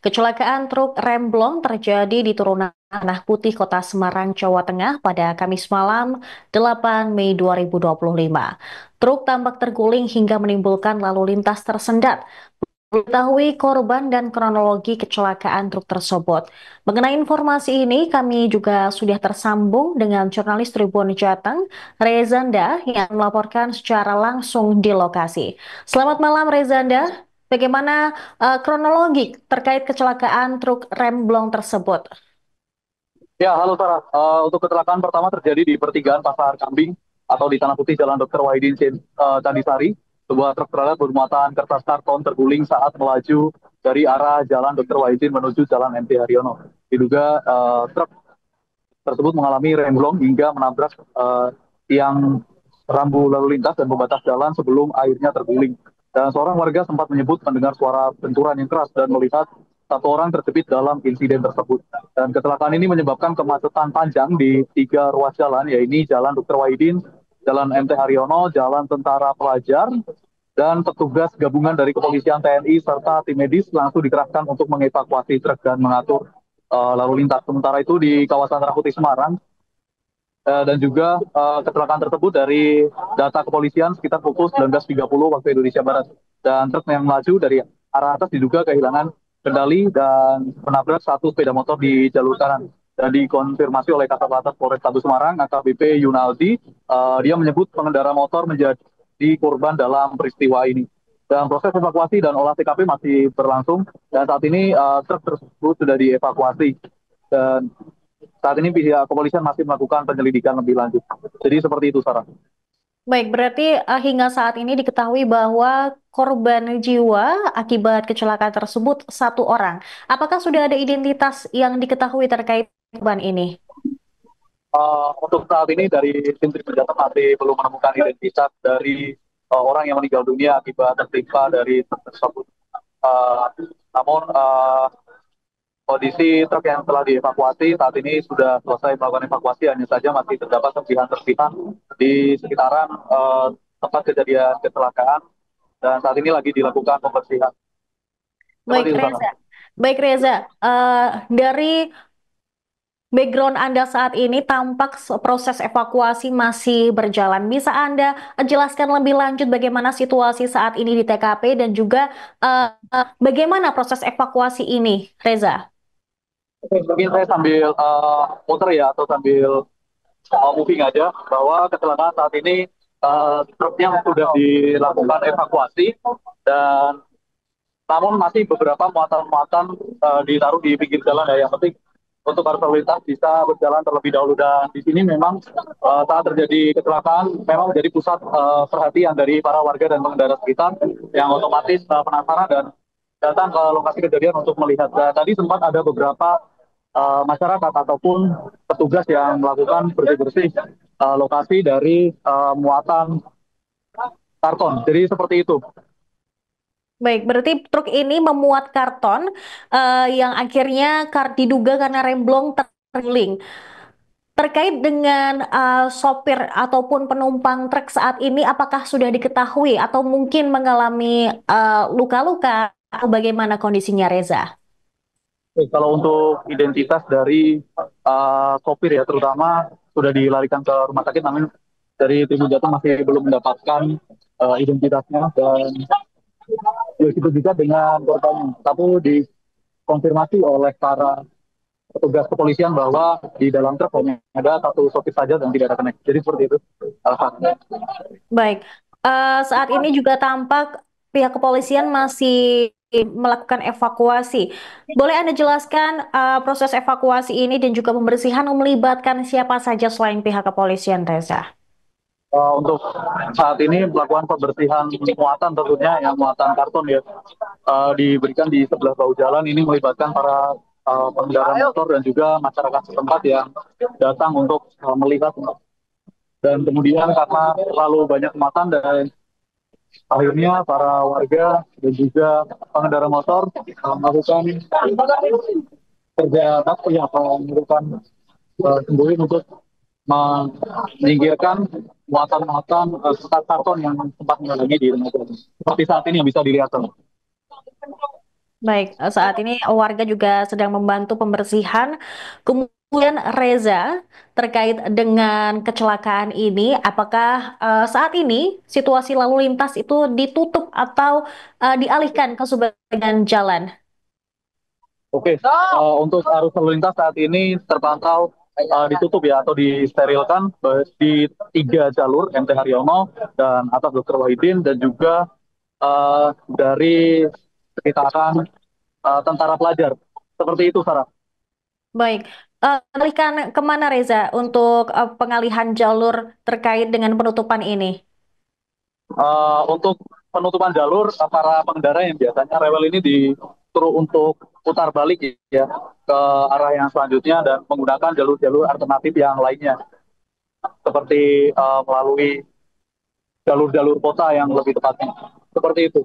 Kecelakaan truk remblong terjadi di turunan Tanah Putih, Kota Semarang, Jawa Tengah pada Kamis malam 8 Mei 2025. Truk tampak terguling hingga menimbulkan lalu lintas tersendat. Mengetahui korban dan kronologi kecelakaan truk tersebut. Mengenai informasi ini, kami juga sudah tersambung dengan jurnalis Tribun Jateng, Rezanda, yang melaporkan secara langsung di lokasi. Selamat malam, Rezanda. Bagaimana kronologi terkait kecelakaan truk remblong tersebut? Ya, halo Sarah. Untuk kecelakaan pertama terjadi di pertigaan Pasar Kambing atau di Tanah Putih Jalan Dr. Wahidin Candisari. Sebuah truk trailer bermuatan kertas karton terguling saat melaju dari arah Jalan Dr. Wahidin menuju Jalan MT Haryono. Diduga truk tersebut mengalami remblong hingga menabrak tiang rambu lalu lintas dan pembatas jalan sebelum akhirnya terguling. Dan seorang warga sempat menyebut mendengar suara benturan yang keras dan melihat satu orang terjepit dalam insiden tersebut. Dan kecelakaan ini menyebabkan kemacetan panjang di tiga ruas jalan, yaitu Jalan Dr. Wahidin, Jalan MT Haryono, Jalan Tentara Pelajar, dan petugas gabungan dari kepolisian TNI serta tim medis langsung dikerahkan untuk mengevakuasi truk dan mengatur lalu lintas. Sementara itu di kawasan Tanah Putih Semarang dan juga kecelakaan tersebut dari data kepolisian sekitar pukul 19.30 waktu Indonesia Barat. Dan truk yang melaju dari arah atas diduga kehilangan kendali dan menabrak satu sepeda motor di jalur kanan. Dan dikonfirmasi oleh Kasat Polrestabes Semarang, AKBP Yunaldi, dia menyebut pengendara motor menjadi korban dalam peristiwa ini. Dan proses evakuasi dan olah TKP masih berlangsung. Dan saat ini truk tersebut sudah dievakuasi. Dan saat ini pihak kepolisian masih melakukan penyelidikan lebih lanjut. Jadi seperti itu, Sarah. Baik, berarti hingga saat ini diketahui bahwa korban jiwa akibat kecelakaan tersebut satu orang. Apakah sudah ada identitas yang diketahui terkait korban ini? Untuk saat ini dari tim Tribun masih belum menemukan identitas dari orang yang meninggal dunia akibat tertimpa dari truk tersebut. Uh, namun kondisi truk yang telah dievakuasi saat ini sudah selesai melakukan evakuasi, hanya saja masih terdapat serpihan-serpihan di sekitaran tempat kejadian kecelakaan dan saat ini lagi dilakukan pembersihan. Baik, Seperti itu, Sarah. Reza. Baik, Reza. Dari background Anda saat ini tampak proses evakuasi masih berjalan. Bisa Anda jelaskan lebih lanjut bagaimana situasi saat ini di TKP dan juga bagaimana proses evakuasi ini, Reza? Oke, mungkin saya sambil muter ya atau sambil moving aja bahwa kecelakaan saat ini truknya sudah dilakukan evakuasi dan namun masih beberapa muatan-muatan ditaruh di pinggir jalan ya. Yang penting untuk arus lalu lintas bisa berjalan terlebih dahulu dan di sini memang saat terjadi kecelakaan memang menjadi pusat perhatian dari para warga dan pengendara sekitar yang otomatis penasaran dan datang ke lokasi kejadian untuk melihat. Dan tadi sempat ada beberapa masyarakat ataupun petugas yang melakukan bersih-bersih lokasi dari muatan karton. Jadi seperti itu. Baik, berarti truk ini memuat karton yang akhirnya diduga karena remblong terguling. Terkait dengan sopir ataupun penumpang truk saat ini, apakah sudah diketahui atau mungkin mengalami luka-luka atau bagaimana kondisinya, Reza? Kalau untuk identitas dari sopir ya terutama sudah dilarikan ke rumah sakit, namun dari tim Jateng masih belum mendapatkan identitasnya dan begitu juga dengan korban. Tapi dikonfirmasi oleh para petugas kepolisian bahwa di dalam truk hanya ada satu sopir saja dan tidak ada kenek. Jadi seperti itu. Alasannya. Baik, saat ini juga tampak pihak kepolisian masih melakukan evakuasi. Boleh Anda jelaskan proses evakuasi ini dan juga pembersihan melibatkan siapa saja selain pihak kepolisian, Reza? Untuk saat ini melakukan pembersihan muatan tentunya yang muatan karton ya diberikan di sebelah bahu jalan ini melibatkan para pengendara motor dan juga masyarakat setempat yang datang untuk melihat dan kemudian karena terlalu banyak muatan dan akhirnya para warga dan juga pengendara motor melakukan kerja bakti apa melakukan sembunyi untuk menyingkirkan muatan-muatan karton yang sempat menghalangi di rumah. Seperti saat ini yang bisa dilihat. Baik, saat ini warga juga sedang membantu pembersihan. Kemudian Reza, terkait dengan kecelakaan ini, apakah saat ini situasi lalu lintas itu ditutup atau dialihkan ke sebagian jalan? Oke, untuk arus lalu lintas saat ini terpantau ditutup ya atau disterilkan di 3 jalur MT Haryono dan atas Dr. Wahidin dan juga dari sekitaran tentara pelajar. Seperti itu, Sarah. Baik, alihkan kemana Reza untuk pengalihan jalur terkait dengan penutupan ini? Untuk penutupan jalur, para pengendara yang biasanya rewel ini disuruh untuk putar balik ya ke arah yang selanjutnya dan menggunakan jalur-jalur alternatif yang lainnya, seperti melalui jalur-jalur kota yang lebih tepatnya. Seperti itu.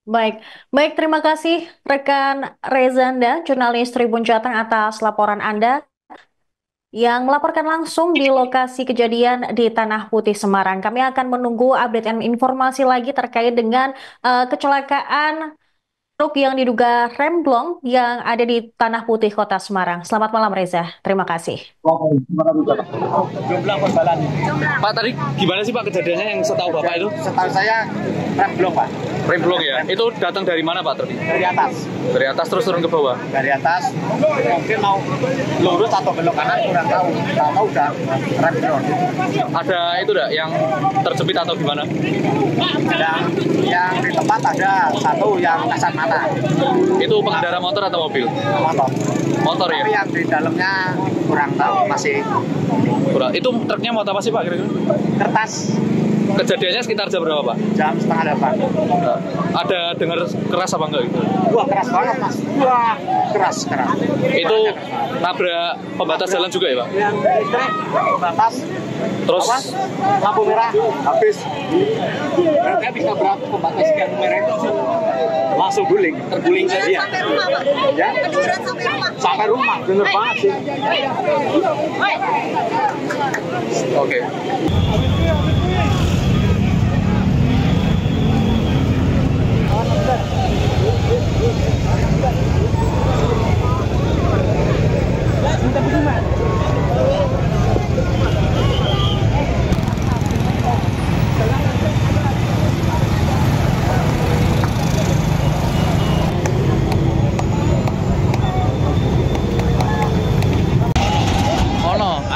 Baik, baik terima kasih rekan Rezanda, jurnalis Tribun Jateng atas laporan Anda yang melaporkan langsung di lokasi kejadian di Tanah Putih, Semarang. Kami akan menunggu update dan informasi lagi terkait dengan kecelakaan truk yang diduga remblong yang ada di Tanah Putih, Kota Semarang. Selamat malam Reza, terima kasih. Jumlah korban. Pak, tadi gimana sih Pak kejadiannya yang setahu Bapak itu? Setahu saya remblong Pak. Remblong ya? Itu datang dari mana Pak tadi? Dari atas. Dari atas terus turun ke bawah? Dari atas mungkin mau lurus atau belok kanan kurang tahu. Tahu udah remblong. Ada itu enggak yang terjepit atau gimana? Yang di tempat ada satu yang kasat mata. Itu pengendara motor atau mobil? Motor. Motor ya? Tapi yang di dalamnya kurang tahu masih Itu truknya mau apa sih Pak kira-kira? kertas. Kejadiannya sekitar jam berapa Pak? Jam 7:30. Ada dengar keras apa enggak itu? Wah keras banget Mas. Wah keras. Itu nabrak pembatas jalan juga ya Pak? Yang listrik batas. Terus Awas, lampu merah habis. Mereka bisa berapa pembatas lampu merah itu langsung terguling saja. Ya. Sampai rumah, bener banget sih. oke.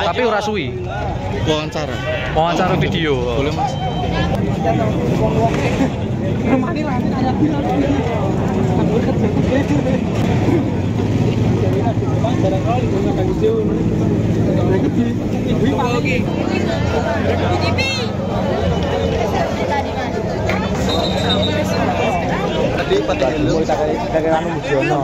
Tapi ora suwi. Wawancara video. Boleh Mas. Tadi pada dulu kita anu Mujono.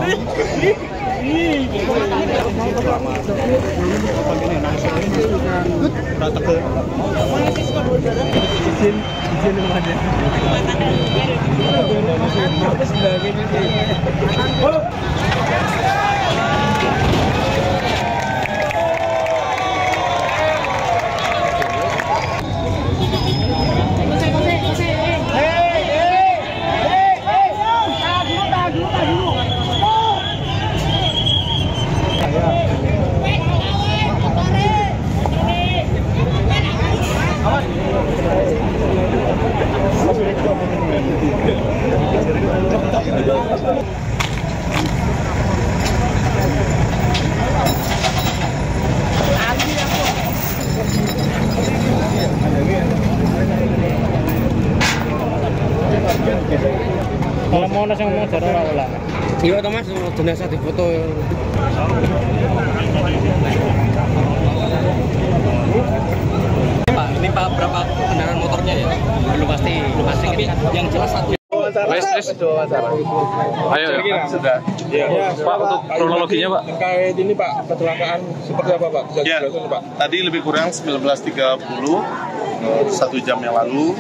Kalau mau nasi ngomong dari orang ulang. Iya, Mas, jenazah difoto. Pak, ini Pak berapa kendaraan motornya ya? Belum pasti. Tapi yang jelas satu. Wes. Ayo ya, sudah. Ya, Pak, untuk kronologinya Pak. Terkait ini Pak, kecelakaan seperti apa Pak? Bisa Ya, dijelaskan Pak? tadi lebih kurang 19.30, 1 jam yang lalu,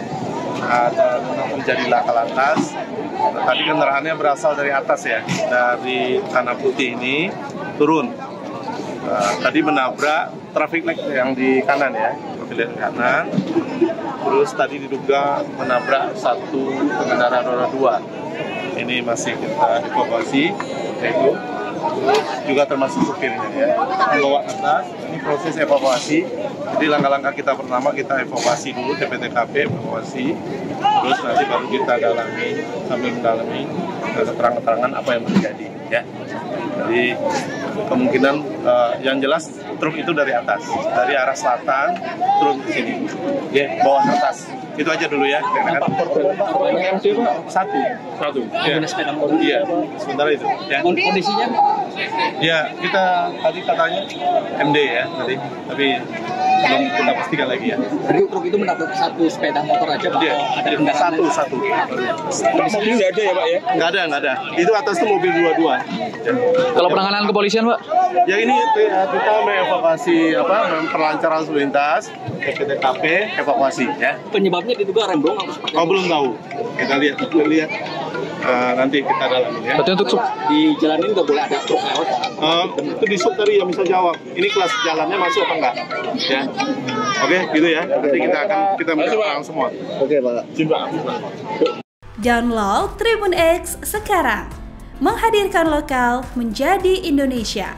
ada terjadi laka lantas. Tadi kendaraannya berasal dari atas ya, dari Tanah Putih ini turun. Tadi menabrak traffic light yang di kanan ya, traffic light kanan. Terus tadi diduga menabrak satu pengendara roda 2. ini masih kita evakuasi, yaitu juga termasuk supirnya ya. Membawa atas, ini proses evakuasi. Jadi langkah-langkah kita pertama kita evakuasi dulu TP-TKP, evakuasi, terus nanti baru kita dalami sambil mendalami keterangan-keterangan apa yang terjadi ya. Jadi kemungkinan yang jelas truk itu dari atas, dari arah selatan turun ke sini, ya bawah atas. Itu aja dulu ya. Satu. Ya. Iya. Sementara itu. Ya. Kondisinya? Ya kita tadi katanya MD ya tadi, tapi belum kita pastikan lagi ya. Jadi truk itu menabrak satu sepeda motor aja, Pak? Iya. Ada kendaraan Satu. Mobil nggak ada ya Pak ya? Nggak ada. Itu atas itu mobil dua-dua. Ya. Kalau penanganan kepolisian, Pak? Ya ini kita mengevakuasi memperlancar lalu lintas, TP-TKP, evakuasi ya. Penyebabnya diduga remblong atau seperti Oh belum tahu. Kita lihat. Nanti kita dalami ya. Berarti untuk di jalan ini nggak boleh ada truk lewat? Itu di sub tadi yang bisa jawab. Ini kelas jalannya masuk apa enggak? Ya. Oke, gitu ya. Nanti kita menjelaskan semua. Oke Pak. Download Tribun X sekarang. Menghadirkan lokal menjadi Indonesia.